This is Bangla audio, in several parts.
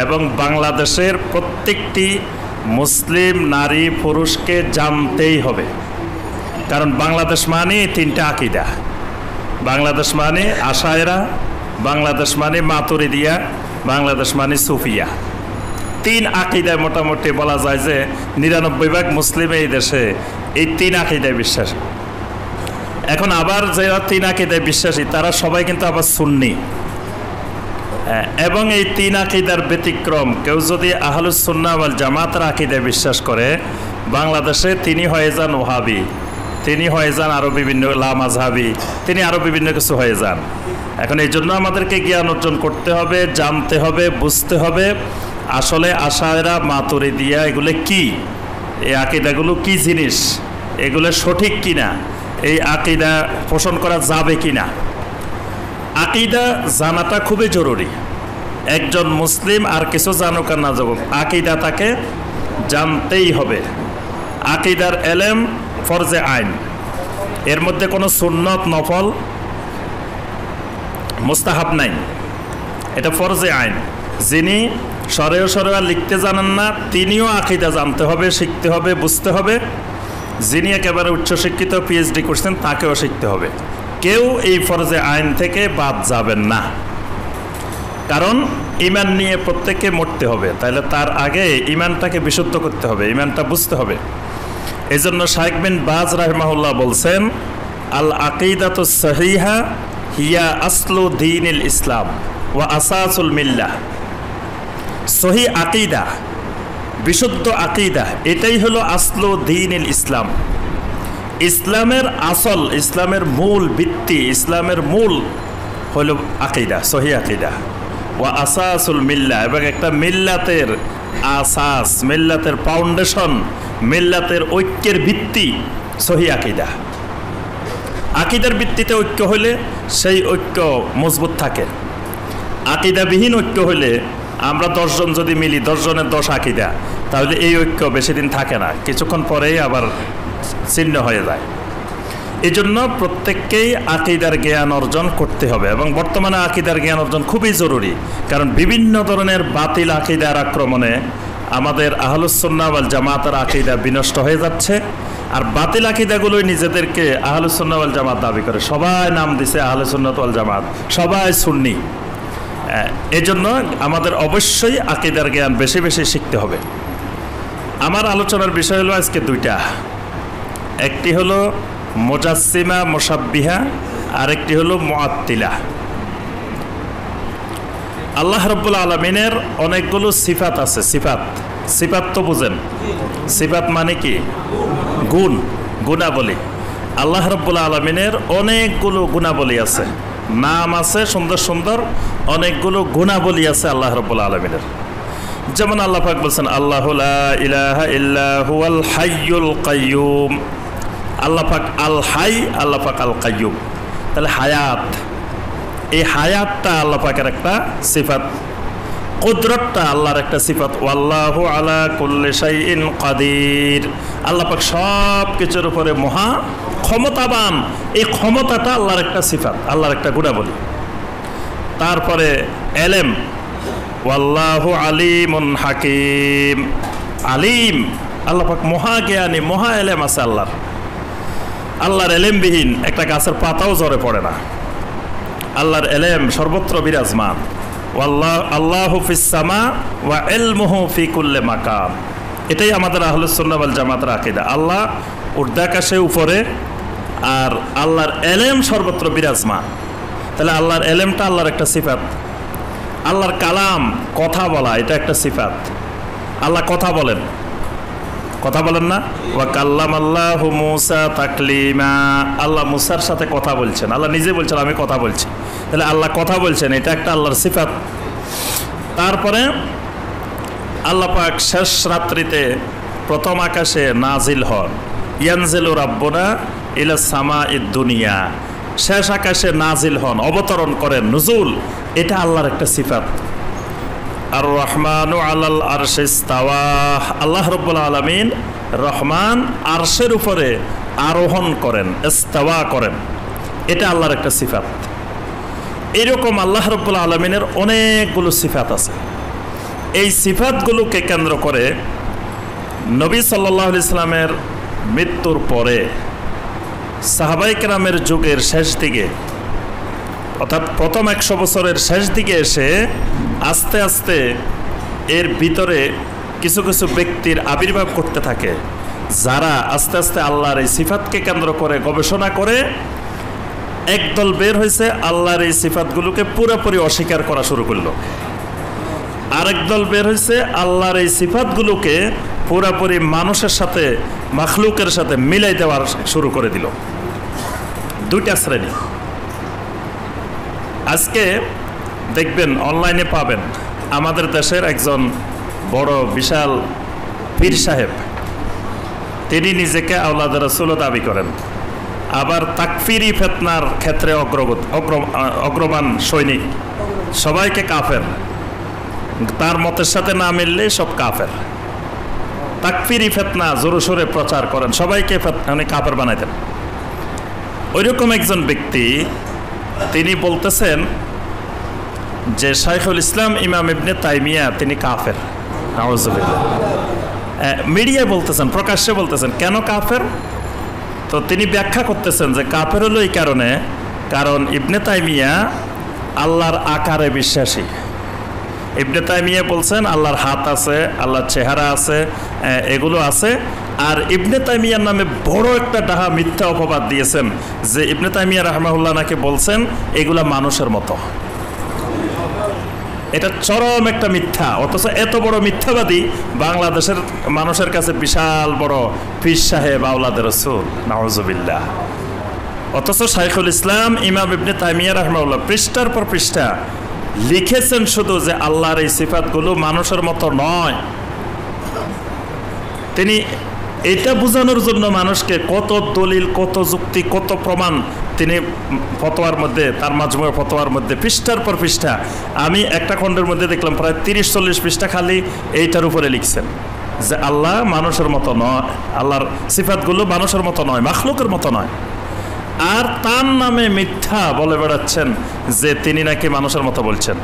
এবং বাংলাদেশের প্রত্যেকটি মুসলিম নারী পুরুষকে জানতেই হবে। কারণ বাংলাদেশ মানে তিনটা আকীদা। বাংলাদেশ মানে আশায়রা, বাংলাদেশ মানে মাতুরিদিয়া, বাংলাদেশ মানে সুফিয়া। তিন আকীদায় মোটামুটি বলা যায় যে ৯৯% মুসলিম এই দেশে এই তিন আকীদায় বিশ্বাসী। এখন আবার যারা তিন আকীদায় বিশ্বাসী তারা সবাই কিন্তু আবার সুন্নি। এবং এই তিন আকীদার ব্যতিক্রম কেউ যদি আহলুস সুন্নাহ ওয়াল জামাতের আকীদায় বিশ্বাস করে, বাংলাদেশে তিনি হয়ে যান ওহাবি, তিনি হয়ে যান আরও বিভিন্ন লামাযহাবি, তিনি আরও বিভিন্ন কিছু হয়ে যান। এখন এই জন্য আমাদেরকে জ্ঞান অর্জন করতে হবে, জানতে হবে, বুঝতে হবে আসলে আশায়রা মাতুরিদিয়া এগুলো কি, এই আকীদাগুলো কি জিনিস, এগুলো সঠিক কিনা, এই আকীদা পোষণ করা যাবে কিনা। আকীদা জানাটা খুবই জরুরি। একজন মুসলিম আর কিছু জানুক আর না জানুক, আকীদা তাকে জানতেই হবে। আকীদার এলেম ফরজে আইন, এর মধ্যে কোনো সুন্নত নফল মুস্তাহাব নাই, এটা ফরজে আইন। যিনি সরেয়া লিখতে জানেন না তিনিও আকীদা জানতে হবে, শিখতে হবে, বুঝতে হবে। যিনি একেবারে উচ্চশিক্ষিত পিএইচডি করছেন তাকেও শিখতে হবে। কেউ এই ফরজে আইন থেকে বাদ যাবেন না, কারণ ঈমান নিয়ে প্রত্যেককে মরতে হবে। তাহলে তার আগে ঈমানটাকে বিশুদ্ধ করতে হবে, ঈমানটা বুঝতে হবে। এই জন্য শাইখ বিন বাজ রাহিমাহুল্লাহ বলছেন, আল আকিদাতুস সহিহা হিয়া আসলু দীনিল ইসলাম ওয়া আসাসুল মিল্লাহ। সহি আকিদা, বিশুদ্ধ আকিদা, এটাই হলো আসলু দীনিল ইসলাম। ইসলামের আসল, ইসলামের মূল ভিত্তি, ইসলামের মূল হলো আকিদা, সহি আকিদা। ওয়া আসাসুল মিল্লাহ, এবং একটা মিল্লাতের আসাস, মিল্লাতের ফাউন্ডেশন, মিল্লাতের ঐক্যের ভিত্তি সহি আকিদা। আকিদার ভিত্তিতে ঐক্য হলে সেই ঐক্য মজবুত থাকে। আকিদাবিহীন ঐক্য হলে আমরা 10 জন যদি মিলি, 10 জনের 10 আকিদা, তাহলে এই ঐক্য বেশি দিন থাকে না, কিছুক্ষণ পরেই আবার ছিন্ন হয়ে যায়। এই জন্য প্রত্যেককেই আকিদার জ্ঞান অর্জন করতে হবে, এবং বর্তমানে আকিদার জ্ঞান অর্জন খুবই জরুরি। কারণ বিভিন্ন ধরনের বাতিল আকিদার আক্রমণে আমাদের আহলুস সুন্নাহ ওয়াল জামাতের আকিদা বিনষ্ট হয়ে যাচ্ছে। আর বাতিল আকিদাগুলোই নিজেদেরকে আহলুস সুন্নাহ ওয়াল জামাত দাবি করে, সবাই নাম দিছে আহলুস সুন্নাহ ওয়াল জামাত, সবাই সুন্নি। এই জন্য আমাদের অবশ্যই আকিদার জ্ঞান বেশি বেশি শিখতে হবে। আমার আলোচনার বিষয় হলো আজকে দুইটা, একটি হলো মুজাসসিমা মুশাব্বিহা, আরেকটি হলো মুআত্তিলা। আল্লাহ রাব্বুল আলামিনের অনেকগুলো সিফাত আছে। সিফাত তো বুঝেন, সিফাত মানে কি? গুণ, গুণাবলী। আল্লাহ রাব্বুল আলামিনের অনেকগুলো গুণাবলী আছে, নাম আছে সুন্দর সুন্দর, অনেকগুলো গুণাবলী আছে আল্লাহ রাব্বুল আলামিনের। যেমন আল্লাহ পাক বলছেন, আল্লাহু লা ইলাহা ইল্লা হুয়াল হাইয়ুল কাইয়্যুম। আল্লাহ পাক আল হাই, আল্লাহ পাক আল কাইয়্যুম। তাহলে হায়াত, এই হায়াতটা আল্লাহ পাকের একটা সিফাত। কুদরতটা আল্লাহর একটা সিফাত। ওয়াল্লাহু আলা কুল্লি শাইইন কাদির। আল্লাহ পাক সব কিছুর উপরে মহা ক্ষমতাবান, এই ক্ষমতাটা আল্লাহর একটা সিফাত, আল্লাহর একটা গুণাবলী। তারপরে এলেম, ওয়াল্লাহু আলিমুন হাকিম। আলিম, আল্লাহ পাক মহা জ্ঞানী, মহা এলেম আছে আল্লাহর। আল্লাহর এলেমবিহীন একটা গাছের পাতাও ঝরে পড়ে না। আল্লাহর এলেম সর্বত্র বিরাজমান। আল্লাহু ফিস সামা ওয়া ইলমুহু ফি কুল্লি মাকান। এটাই আমাদের আহলুস সুন্নাহ ওয়াল জামাতের আকীদা। আল্লাহ ঊর্ধ্বাকাশে উপরে, আর আল্লাহর এলেম সর্বত্র বিরাজমান। তাহলে আল্লাহর এলেমটা আল্লাহর একটা সিফাত। আল্লাহর কালাম, কথা বলা, এটা একটা সিফাত। আল্লাহ কথা বলেন, কথা বলেন না? ওয়া কাল্লামাল্লাহু মূসা তাকলিমা। আল্লাহ মূসার সাথে কথা বলছেন, আল্লাহ নিজে বলছেন আমি কথা বলছি। তাহলে আল্লাহ কথা বলছেন, এটা একটা আল্লাহর সিফাত। তারপরে আল্লাহ পাক শেষ রাত্রিতে প্রথম আকাশে নাজিল হন। ইয়ানজিলু রাব্বুনা ইলা সামাইদ দুনিয়া। শেষ আকাশে নাজিল হন, অবতরণ করেন, নুজুল, এটা আল্লাহর একটা সিফাত। আর রহমানু আলাল আরশি ইস্তাওয়া। আল্লাহ রাব্বুল আলামিন রহমান আরশের উপরে আরোহণ করেন, ইস্তাওয়া করেন, এটা আল্লাহর একটা সিফাত। এরকম আল্লাহ রাব্বুল আলামিনের অনেকগুলো সিফাত আছে। এই সিফাতগুলোকে কেন্দ্র করে নবী সাল্লাল্লাহু আলাইহি সাল্লামের মৃত্যুর পরে সাহাবায়ে কেরামের যুগের শেষ দিকে, অর্থাৎ প্রথম 100 বছরের শেষ দিকে এসে আস্তে আস্তে এর ভিতরে কিছু কিছু ব্যক্তির আবির্ভাব করতে থাকে, যারা আস্তে আস্তে আল্লাহর এই সিফাতকে কেন্দ্র করে গবেষণা করে একদল বের হয়েছে, আল্লাহর এই সিফাতগুলোকে পুরোপুরি অস্বীকার করা শুরু করলো। আরেক দল বের হয়েছে, আল্লাহর এই সিফাতগুলোকে পুরোপুরি মানুষের সাথে, মাখলুকের সাথে মিলাই দেওয়ার শুরু করে দিল। দুইটা শ্রেণী। আজকে দেখবেন, অনলাইনে পাবেন, আমাদের দেশের একজন বড় বিশাল পীর সাহেব, তিনি নিজেকে আওলাদ রাসূল দাবি করেন, আবার তাকফিরি ফিতনার ক্ষেত্রে অগ্রগামী সৈনিক, সবাইকে কাফের, তার মতের সাথে না মিললে সব কাফের। তাকফিরি ফিতনা জোরে সোরে প্রচার করেন, সবাইকে কাফের বানাই দেন। ওইরকম একজন ব্যক্তি, তিনি বলতেছেন যে শাইখুল ইসলাম ইমাম ইবনে তাইমিয়া তিনি কাফের। নাউযুবিল্লাহ। মিডিয়ায় বলতেছেন, প্রকাশ্যে বলতেছেন। কেন কাফের? তো তিনি ব্যাখ্যা করতেছেন যে কাফের হলো এই কারণে, কারণ ইবনে তাইমিয়া আল্লাহর আকারে বিশ্বাসী। ইবনে তাইমিয়া বলছেন আল্লাহর হাত আছে, আল্লাহর চেহারা আছে, এগুলো আছে। আর ইবনে তাইমিয়ার নামে বড় একটা ডাহা মিথ্যা অপবাদ দিয়েছেন যে ইবনে তাইমিয়া রাহমাহুল্লাহ নাকি বলছেন এগুলা মানুষের মতো। এটা চরম একটা মিথ্যা। অথচ এত বড় মিথ্যাবাদী বাংলাদেশের মানুষের কাছে বিশাল বড় পীর সাহেব আওলাদ রাসূল, নাউযুবিল্লাহ। অথচ শাইখুল ইসলাম ইমাম ইবনে তাইমিয়া রাহমাহুল্লাহ পৃষ্ঠার পর পৃষ্ঠা লিখেছেন শুধু যে আল্লাহর এই সিফাতগুলো মানুষের মতো নয়। তিনি এটা বোঝানোর জন্য মানুষকে কত দলিল, কত যুক্তি, কত প্রমাণ তিনি ফতোয়ার মধ্যে, তার মাজমুয়া ফতোয়ার মধ্যে পৃষ্ঠার পর পৃষ্ঠা, আমি একটা খণ্ডের মধ্যে দেখলাম প্রায় 30-40 পৃষ্ঠা খালি এইটার উপরে লিখছেন যে আল্লাহ মানুষের মতো নয়, আল্লাহর সিফাতগুলো মানুষের মতো নয়, মাখলুকের মতো নয়। আর তার নামে মিথ্যা বলে বেড়াচ্ছেন যে তিনি নাকি মানুষের মতো বলছেন।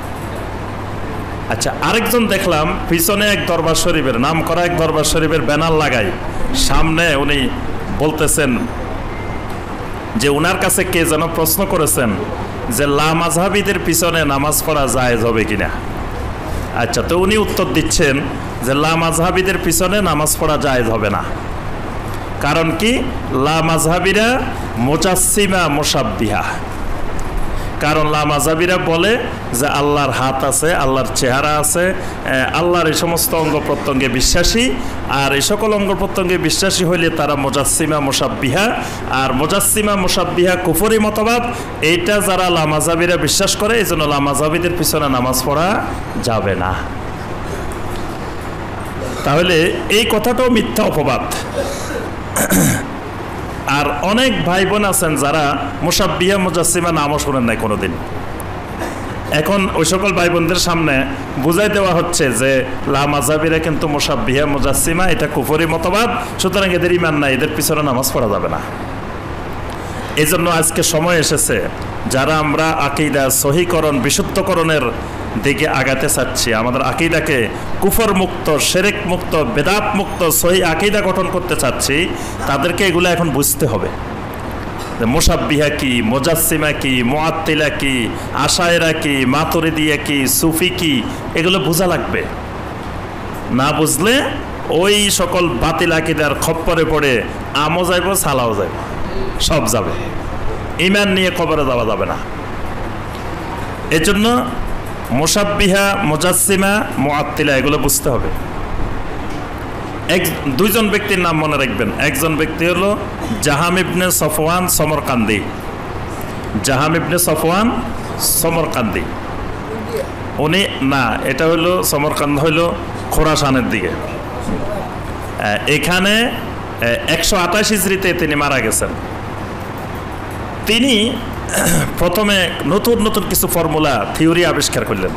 আচ্ছা, আরেকজন দেখলাম পিছনে এক দরবার শরীফের, নাম করা এক দরবার শরীফের ব্যানার লাগাই, সামনে উনি বলতেছেন যে উনার কাছে কে যেন প্রশ্ন করেছেন যে লা মাযহাবীদের পিছনে নামাজ পড়া জায়েজ হবে কিনা। আচ্ছা, তো উনি উত্তর দিচ্ছেন যে লা মাযহাবীদের পিছনে নামাজ পড়া জায়েজ হবে না। কারণ কি? লা মাযহাবীরা মুজাসসিমা মুশাব্বিহা। কারণ লা মাযহাবীরা বলে যে আল্লাহর হাত আছে, আল্লাহর চেহারা আছে, আল্লাহর এই সমস্ত অঙ্গ প্রত্যঙ্গে বিশ্বাসী। আর এই সকল অঙ্গ প্রত্যঙ্গে বিশ্বাসী হইলে তারা মুজাসসিমা মুশাব্বিহা। আর মুজাসসিমা মুশাব্বিহা কুফরি মতবাদ। এইটা যারা লা মাযহাবীরা বিশ্বাস করে, এই জন্য লা মাযহাবীদের পিছনে নামাজ পড়া যাবে না। তাহলে এই কথাটাও মিথ্যা অপবাদ। আর অনেক ভাই বোন আছেন যারা মুশাব্বিহা মুজাসসিমা নামও শোনেন নাই কোনোদিন। এখন ওই সকল ভাই বোনদের সামনে বুঝাই দেওয়া হচ্ছে যে লা মাযহাবীরা কিন্তু মুশাব্বিহা মুজাসসিমা, এটা কুফরি মতবাদ, সুতরাং এদের ঈমান নাই, এদের পিছনে নামাজ পড়া যাবে না। এই জন্য আজকে সময় এসেছে যারা আমরা আকীদা সহিকরণ, বিশুদ্ধকরণের দিকে আগাতে চাচ্ছি, আমাদের আকীদাকে কুফর মুক্ত, শিরক মুক্ত, বেদাত মুক্ত সহি আকীদা গঠন করতে চাচ্ছি, তাদেরকে এগুলো এখন বুঝতে হবে। মুশাব্বিহা কি, মুজাসসিমা কি, মুআত্তিলা কি, আশায়রা কি, মাতুরিদিয়া কি, সুফি কি, এগুলো বোঝা লাগবে। না বুঝলে ওই সকল বাতিল আকীদার খপ্পরে পড়ে আমও যাইব, সালাও যাইব, সব যাবে। ঈমান নিয়ে কবরে যাওয়া যাবে না। এজন্য মুশাব্বিহা, মুজাসসিমা, মুআত্তিলা এগুলো বুঝতে হবে। দুইজন ব্যক্তির নাম মনে রাখবেন। একজন ব্যক্তি হলো জাহাম ইবনে সফওয়ান সমরকান্দি। জাহাম ইবনে সফওয়ান সমরকান্দি, উনি না, এটা হলো সমরকান্দ, হইলো খোরাসানের দিকে। এখানে 128 হিজরিতে তিনি মারা গেছেন। তিনি প্রথমে নতুন নতুন কিছু ফর্মুলা, থিওরি আবিষ্কার করলেন।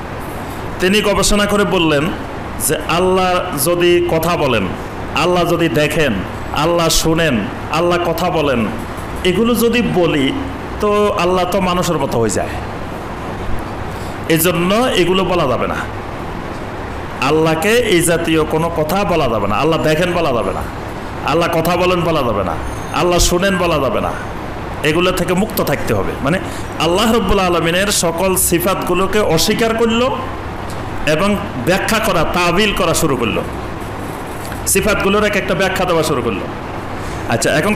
তিনি গবেষণা করে বললেন যে আল্লাহ যদি কথা বলেন, আল্লাহ যদি দেখেন, আল্লাহ শুনেন, আল্লাহ কথা বলেন, এগুলো যদি বলি তো আল্লাহ তো মানুষের মতো হয়ে যায়, এজন্য এগুলো বলা যাবে না। আল্লাহকে এই জাতীয় কোনো কথা বলা যাবে না। আল্লাহ দেখেন বলা যাবে না, আল্লাহ কথা বলেন বলা যাবে না, আল্লাহ শুনেন বলা যাবে না। এগুলো থেকে মুক্ত থাকতে হবে। মানে আল্লাহ রাব্বুল আলামিনের সকল সিফাতগুলোকে অস্বীকার করলো এবং ব্যাখ্যা করা, তাবিল করা শুরু করলো, সিফাতগুলোর এক একটা ব্যাখ্যা দেওয়া শুরু করলো। আচ্ছা, এখন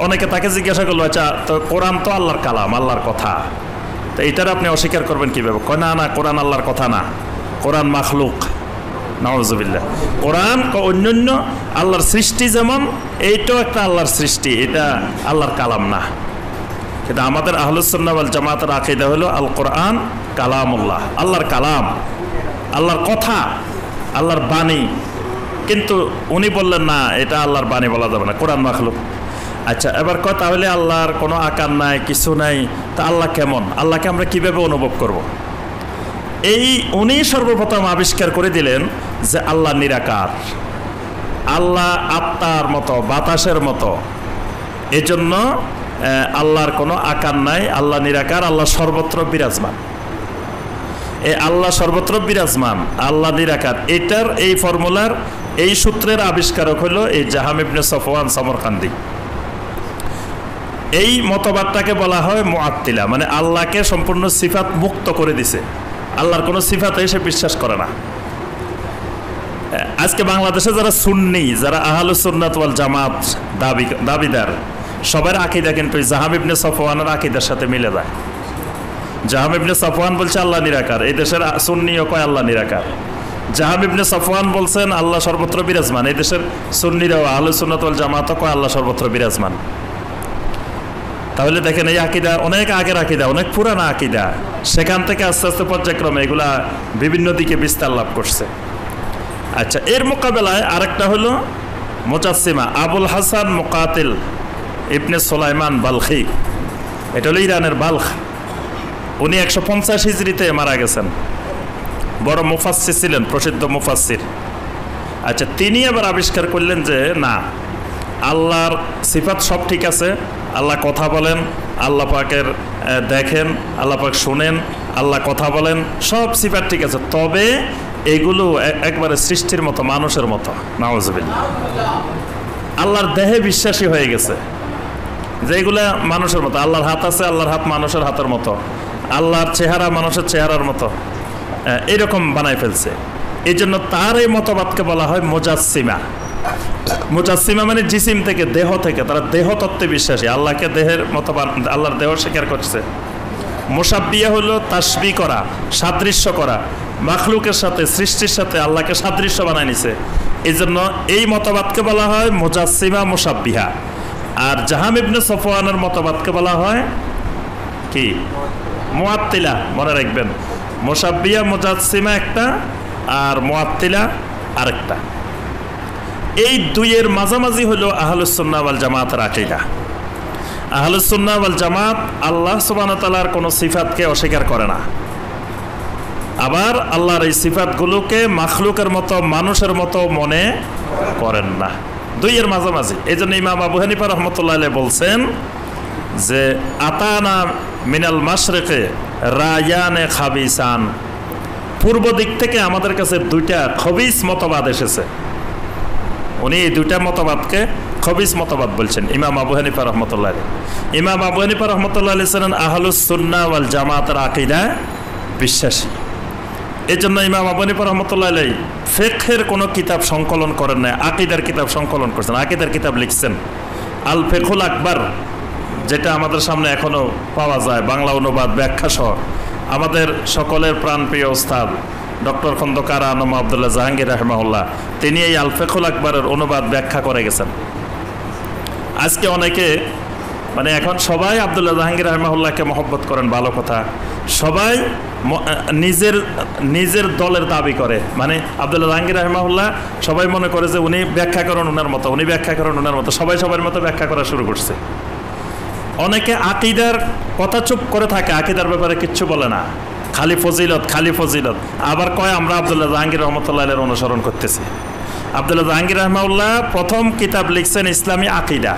অনেকে তাকে জিজ্ঞাসা করলো, আচ্ছা তো কোরআন তো আল্লাহর কালাম, আল্লাহর কথা, তো এটার আপনি অস্বীকার করবেন কীভাবে? কয় না না, কোরআন আল্লাহর কথা না, কোরআন মাখলুক। নাউজুবিল্লাহ। কোরআন অন্যান্য আল্লাহর সৃষ্টি যেমন, এইটাও একটা আল্লাহর সৃষ্টি, এটা আল্লাহর কালাম না। কিন্তু আমাদের আহলুস সুন্নাহ ওয়াল জামাতের আকীদা হলো আল কোরআন কালামুল্লাহ, আল্লাহর কালাম, আল্লাহর কথা, আল্লাহর বাণী। কিন্তু উনি বললেন না, এটা আল্লাহর বাণী বলা যাবে না, কোরআন মাখলুক। আচ্ছা, এবার কথা হলে আল্লাহর কোনো আকার নাই, কিছু নাই, তা আল্লাহ কেমন? আল্লাহকে আমরা কিভাবে অনুভব করব? এই উনি সর্বপ্রথম আবিষ্কার করে দিলেন যে আল্লাহ নিরাকার, আল্লাহ আত্মার মতো, বাতাসের মতো। এজন্য আল্লাহর কোনো আকার নাই, আল্লাহ নিরাকার, আল্লাহ সর্বত্র বিরাজমান। এই আল্লাহ সর্বত্র বিরাজমান, আল্লাহ নিরাকার, এটার এই ফর্মুলার, এই সূত্রের আবিষ্কারক হলো এই জাহাম ইবনে সফওয়ান সমরকান্দি। এই মতবাদটাকে বলা হয় মুআত্তিলা, মানে আল্লাহকে সম্পূর্ণ সিফাত মুক্ত করে দিছে, আল্লাহর কোনো সিফাতে সে বিশ্বাস করে না। আজকে বাংলাদেশে যারা সুন্নি, যারা আহলুস সুন্নাত ওয়াল জামাত দাবিদার, সবার আকীদা কিন্তু জাহাম ইবনে সফওয়ানের আকীদার সাথে মিলে যায়। জাহাম ইবনে সফওয়ান বলছে আল্লাহ নিরাকার, এই দেশের সুন্নিও কয় আল্লাহ নিরাকার। জাহাম ইবনে সফওয়ান বলছেন আল্লাহ সর্বত্র বিরাজমান, এই দেশের সুন্নিরাও আহলুস সুন্নাত ওয়াল জামাতও কয় আল্লাহ সর্বত্র বিরাজমান। তাহলে দেখেন, এই আকীদা অনেক আগের আকীদা, অনেক পুরানা আকীদা, সেখান থেকে আস্তে আস্তে পর্যায়ক্রমে এগুলা বিভিন্ন দিকে বিস্তার লাভ করছে। আচ্ছা, এর মোকাবেলায় আরেকটা হলো মুজাসসিমা, আবুল হাসান মুকাতিল ইবনে সুলাইমান বালখি, এটা হলো ইরানের বালখ। উনি 150 হিজরিতে মারা গেছেন, বড় মুফাসসির ছিলেন, প্রসিদ্ধ মুফাসসির। আচ্ছা, তিনি আবার আবিষ্কার করলেন যে না, আল্লাহর সিফাত সব ঠিক আছে, আল্লাহ কথা বলেন, আল্লাহ পাকের দেখেন, আল্লাহ পাক শুনেন, আল্লাহ কথা বলেন, সব সিফাত ঠিক আছে, তবে এগুলো একবারে সৃষ্টির মতো, মানুষের মতো। নাউজুবিল্লাহ। আল্লাহর দেহে বিশ্বাসী হয়ে গেছে যেগুলা মানুষের মতো। আল্লাহর হাত আছে, আল্লাহর হাত মানুষের হাতের মতো, আল্লাহর চেহারা মানুষের চেহারার মতো, এরকম বানায় ফেলছে। এই জন্য তার এই মতবাদকে বলা হয় মুজাসসিমা। মুজাসসিমা মানে জিসিম থেকে, দেহ থেকে, তারা দেহ তত্ত্বে বিশ্বাসী, আল্লাহকে দেহের মতো, আল্লাহর দেহ স্বীকার করছে। মুশাব্বিহা হলো তাশবিহ করা, সাদৃশ্য করা, মাখলুকের সাথে, সৃষ্টির সাথে আল্লাহকে সাদৃশ্য বানায় নিছে। এই জন্য এই মতবাদকে বলা হয় মুজাসসিমা মুশাব্বিহা। আর জাহাম ইবনে সফওয়ানের মতবাদকে বলা হয় কি? মুআত্তিলা। মনে রাখবেন, মুশাব্বিহা মুজাসসিমা একটা, আর মুআত্তিলা আরেকটা। এই দুইয়ের মাঝামাঝি হলো আহলুস সুন্নাহ ওয়াল জামাতের আকীদা। আহলুস সুন্নাহ ওয়াল জামাত আল্লাহ সুবহানাহু ওয়া তাআলার কোনো সিফাতকে অস্বীকার করে না, আবার আল্লাহর এই সিফাতগুলোকে মাখলুকের মতো, মানুষের মতো মনে করেন না। দুইয়ের মাঝামাঝি। এই জন্য ইমাম আবু হানিফা রাহমাতুল্লাহ আলাইহি বলছেন যে আতানা মিনাল মাশরিকে রায়ানে খাবিসান, পূর্ব দিক থেকে আমাদের কাছে দুইটা খবিস মতবাদ এসেছে। উনি এই দুইটা মতবাদকে খবিস মতবাদ বলছেন, ইমাম আবু হানিফা রাহমাতুল্লাহ আলাইহি। ইমাম আবু হানিফা রাহমাতুল্লাহ আলাইহি ছিলেন আহলুস সুন্নাহ ওয়াল জামাতের আকীদায় বিশ্বাসী। এই জন্য ইমাম আবু হানিফা রাহমাতুল্লাহ আলাইহি ফিকহের কোনো কিতাব সংকলন করেন নাই, আকীদার কিতাব সংকলন করেছেন, আকীদার কিতাব লিখছেন। আল ফিকহুল আকবার, যেটা আমাদের সামনে এখনো পাওয়া যায়, বাংলা অনুবাদ, ব্যাখ্যা সহ। আমাদের সকলের প্রাণপ্রিয় ওস্তাদ ডক্টর খন্দকার আনম আব্দুল্লাহ জাহাঙ্গীর রাহিমাহুল্লাহ, তিনি এই আল ফিকহুল আকবরের অনুবাদ ব্যাখ্যা করে গেছেন। আজকে অনেকে, মানে এখন সবাই আব্দুল্লাহ জাহাঙ্গীর রাহিমাহুল্লাহকে মহব্বত করেন, ভালো কথা, সবাই নিজের দলের দাবি করে। মানে আব্দুল্লাহ জাহাঙ্গীর রাহিমাহুল্লাহ সবাই মনে করে যে উনি ব্যাখ্যা করেন ওনার মতো, উনি ব্যাখ্যা করেন ওনার মতো, সবাই সবার মতো ব্যাখ্যা করা শুরু করছে। অনেকে আকীদার কথা চুপ করে থাকে, আকীদার ব্যাপারে কিচ্ছু বলে না, খালি ফজিলত, খালি ফজিলত। আবার কয় আমরা আব্দুল্লাহ জাহাঙ্গীর রহমতুল্লাহের অনুসরণ করতেছি। আব্দুল্লাহ জাহাঙ্গীর রহমাউল্লাহ প্রথম কিতাব লিখছেন ইসলামী আকীদা,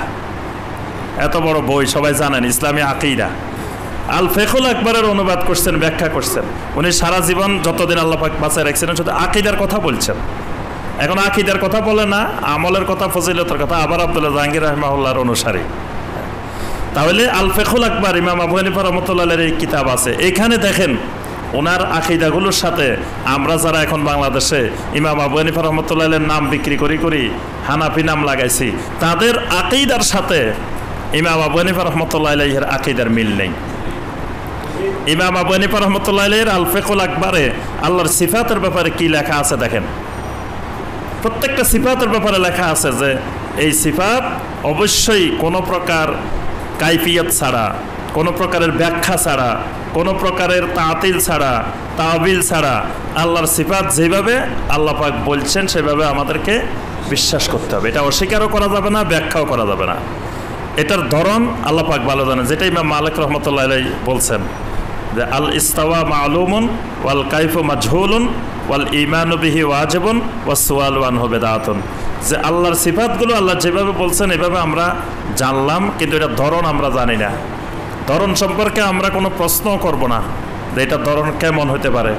এত বড় বই, সবাই জানেন, ইসলামী আকীদা। আল ফেকুল আকবরের অনুবাদ করছেন, ব্যাখ্যা করছেন। উনি সারা জীবন যতদিন আল্লাহ পাক বাঁচায় রাখছিলেন শুধু আকীদার কথা বলছেন। এখন আকীদার কথা বলে না, আমলের কথা, ফজিলতের কথা। আবার আব্দুল্লাহ জাহাঙ্গীর রাহিমাহুল্লাহর অনুসারী। তাহলে আল ফেকুল আকবর ইমাম আবু হানিফা রাহমাতুল্লাহির এই কিতাব আছে। এখানে দেখেন ওনার আকীদাগুলোর সাথে আমরা যারা এখন বাংলাদেশে ইমাম আবু হানিফা রাহমাতুল্লাহির নাম বিক্রি করি হানাফি নাম লাগাইছি, তাদের আকীদার সাথে ইমাম আবু হানিফা রাহমাতুল্লাহির আকীদার মিল নেই। ইমাম আবু হানিফা রাহমাতুল্লাহির আল ফেকুল আকবরে আল্লাহর সিফাতের ব্যাপারে কি লেখা আছে দেখেন। প্রত্যেকটা সিফাতের ব্যাপারে লেখা আছে যে এই সিফাত অবশ্যই কোনো প্রকার কাইফিয়ত ছাড়া, কোনো প্রকারের ব্যাখ্যা ছাড়া, কোনো প্রকারের তাতিল ছাড়া, তাবিল ছাড়া আল্লাহর সিফাত যেভাবে আল্লাহ পাক বলছেন সেভাবে আমাদেরকে বিশ্বাস করতে হবে। এটা অস্বীকারও করা যাবে না, ব্যাখ্যাও করা যাবে না। এটার ধরন আল্লাহ পাক ভালো জানেন। যেটা ইমাম মালিক রাহমাতুল্লাহি আলাইহি বলছেন যে আল ইস্তাওয়া মালুমুন ওয়াল কাইফু মাজহুলুন ওয়াল ঈমানু বিহি ওয়াজিবুন ওয়াস সুআলু আনহু বিদআতুন। যে আল্লাহর সিফাতগুলো আল্লাহ যেভাবে বলছেন এভাবে আমরা জানলাম, কিন্তু এটা ধরন আমরা জানি না। ধরন সম্পর্কে আমরা কোনো প্রশ্নও করব না যে এটা ধরন কেমন হতে পারে।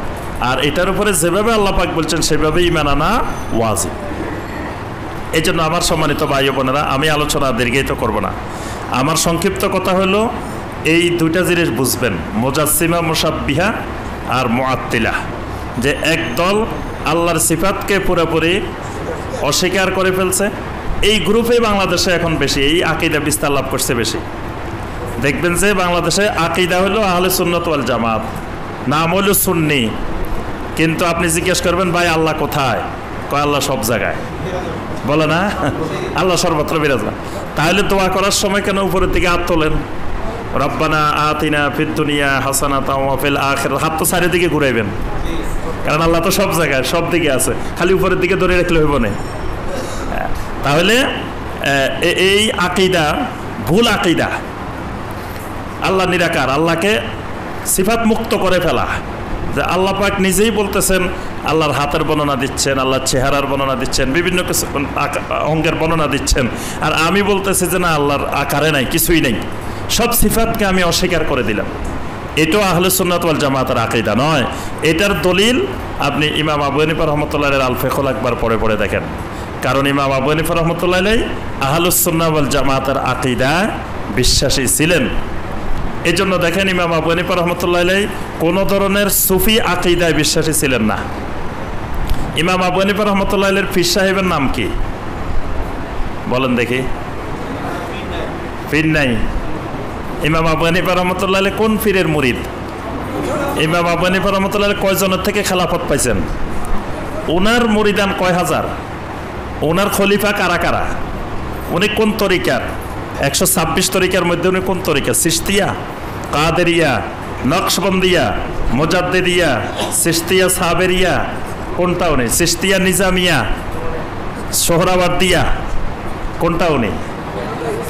আর এটার উপরে যেভাবে আল্লাহ পাক বলছেন সেভাবেই ঈমান আনা ওয়াজিব। এই জন্য আমার সম্মানিত ভাই বোনেরা, আমি আলোচনা দীর্ঘায়িত করব না। আমার সংক্ষিপ্ত কথা হলো এই দুইটা জিনিস বুঝবেন, মুজাসসিমা মুশাব্বিহা আর মুআত্তিলা। যে একদল আল্লাহর সিফাতকে পুরোপুরি অস্বীকার করে ফেলছে, এই গ্রুপে বাংলাদেশে এখন বেশি, এই আকীদা বিস্তার লাভ করছে বেশি। দেখবেন যে বাংলাদেশে আকীদা হলো আহলে সুন্নাত ওয়াল জামাত, নাম হলো সুন্নি, কিন্তু আপনি জিজ্ঞেস করবেন ভাই আল্লাহ কোথায়? কয় আল্লাহ সব জায়গায়। বলে না আল্লাহ সর্বত্র বিরাজমান। তাহলে দোয়া করার সময় কেন উপরের দিকে হাত তোলেন? রব্বানা আতিনা ফিদ দুনিয়া হাসানাতাও ওয়া ফিল আখিরাতি, হাত তো চারিদিকে ঘুরাইবেন, কারণ আল্লাহ তো সব জায়গায় সব দিকে আছে, খালি উপরের দিকে ধরে রাখলে হইব না। তাহলে এই আকীদা ভুল আকীদা। আল্লাহ নিরাকার, আল্লাহকে সিফাত মুক্ত করে ফেলা। যে আল্লাহ পাক নিজেই বলতেছেন, আল্লাহর হাতের বর্ণনা দিচ্ছেন, আল্লাহর চেহারার বর্ণনা দিচ্ছেন, বিভিন্ন কিছু অঙ্গের বর্ণনা দিচ্ছেন, আর আমি বলতেছি যে না আল্লাহর আকারে নাই, কিছুই নেই, সব সিফাতকে আমি অস্বীকার করে দিলাম। এটাও আহলে সুন্নাত ওয়াল জামাতের আকীদা নয়। এটার দলিল আপনি ইমাম আবু হানিফা রাহমাতুল্লাহির আল ফিকহুল আকবার পড়ে দেখেন। কারণ ইমাম আবু হানিফা রাহমাতুল্লাহি আহলুস সুন্নাহ ওয়াল জামাতের আকীদা বিশ্বাসী ছিলেন। এই জন্য দেখেন ইমাম আবু হানিফা রাহমাতুল্লাহি কোনো ধরনের সুফি আকীদায় বিশ্বাসী ছিলেন না। ইমাম আবু হানিফা রাহমাতুল্লাহির পীর সাহেবের নাম কি বলেন দেখি? পীর নাই। ইমাম আবু হানিফা রাহমাতুল্লাহি কোন পীরের মুরিদ? ইমাম আবু হানিফা রাহমাতুল্লাহি কয়জনের থেকে খেলাফত পাইছেন? ওনার মুরিদান কয় হাজার? ওনার খলিফা কারা কারা? উনি কোন তরিকার? 126 তরিকার মধ্যে উনি কোন তরিকা? চিশতিয়া, কাদেরিয়া, নকশবন্দিয়া, মুজাদ্দিদিয়া, চিশতিয়া সাবেরিয়া, কোনটা উনি? চিশতিয়া নিজামিয়া, সোহরাওয়ার্দিয়া, কোনটা উনি?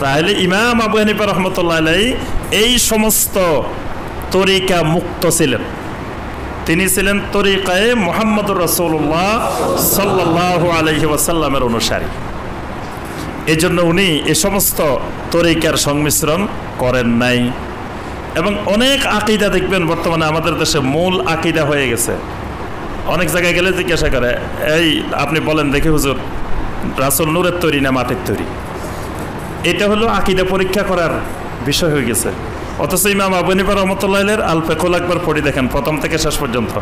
তাহলে ইমাম আবু হানিফা রাহমাতুল্লাহি আলাইহি এই সমস্ত তরিকা মুক্ত ছিলেন। তিনি ছিলেন তরিকায়ে মুহাম্মদুর রাসূলুল্লাহ সাল্লাল্লাহু আলাইহি ওয়াসাল্লামের অনুসারী। এই জন্য উনি এ সমস্ত তরিকার সংমিশ্রণ করেন নাই। এবং অনেক আকীদা দেখবেন বর্তমানে আমাদের দেশে মূল আকীদা হয়ে গেছে। অনেক জায়গায় গেলে জিজ্ঞাসা করে, এই আপনি বলেন দেখি হুজুর, রাসূল নূরের তৈরি না মাটির তৈরি? এটা হলো আকীদা পরীক্ষা করার বিষয় হয়ে গেছে। অথচ ইমাম আবু হানিফা রাহমাতুল্লাহির আল ফিকহুল আকবার পড়ে দেখেন প্রথম থেকে শেষ পর্যন্ত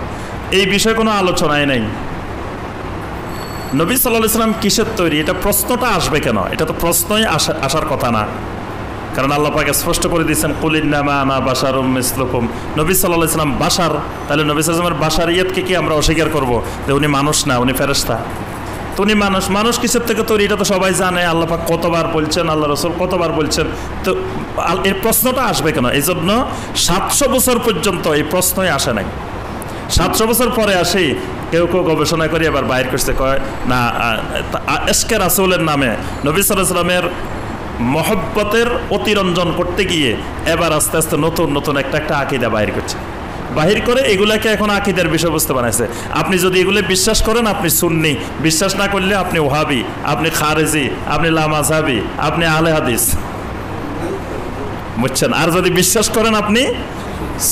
এই বিষয়ে কোনো আলোচনাই নাই। নবী সাল্লাল্লাহু আলাইহি ওয়াসাল্লাম কিসের তৈরি, এটা প্রশ্নটা আসবে কেন? এটা তো প্রশ্নই আসার কথা না। কারণ আল্লাহ পাক স্পষ্ট করে দিয়েছেন, কুল ইন্নামা আনা বাশারুম মিসলুকুম। নবী সাল্লাল্লাহু আলাইহি ওয়াসাল্লাম বাশার, তাহলে নবী সাল্লাল্লাহু আলাইহি ওয়াসাল্লামের বাশারিয়তকে কি আমরা অস্বীকার করব যে উনি মানুষ না, উনি ফেরেশতা? তো উনি মানুষ। মানুষ কিসের থেকে তৈরি এটা তো সবাই জানে। আল্লাহ পাক কতবার বলছেন, আল্লাহ রাসূল কতবার বলছেন, তো এর প্রশ্নটা আসবে কেন? এই জন্য 700 বছর পর্যন্ত এই প্রশ্নই আসে নাই। 700 বছর পরে আসি কেউ কেউ গবেষণা করে এবার বাইর করতে কয় না, এশকে রাসূলের নামে নবী সাল্লাল্লাহু আলাইহি ওয়াসাল্লামের মহব্বতের অতিরঞ্জন করতে গিয়ে এবার আস্তে আস্তে নতুন নতুন একটা আকীদা বাইর করছে। বাহির করে এগুলাকে এখন আকীদার বিষয়বস্তু বানাইছে। আপনি যদি এগুলো বিশ্বাস করেন আপনি সুন্নি, বিশ্বাস না করলে আপনি ওহাবি, আপনি খারেজি, আপনি লামাযহাবি, আপনি আহলে হাদিস, বুঝছেন? আর যদি বিশ্বাস করেন আপনি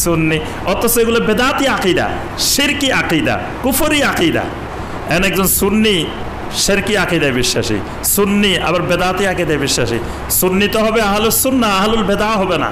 সুন্নি, অথচ এগুলো বেদাতি আকিদা, শিরকি আকিদা, কুফরি আকিদা। এন একজন সুন্নি শিরকি আকিদায় বিশ্বাসী, সুন্নি আবার বেদাতি আকিদায় বিশ্বাসী। সুন্নি তো হবে আহলুস সুন্নাহ, আহলুল বেদাহ হবে না।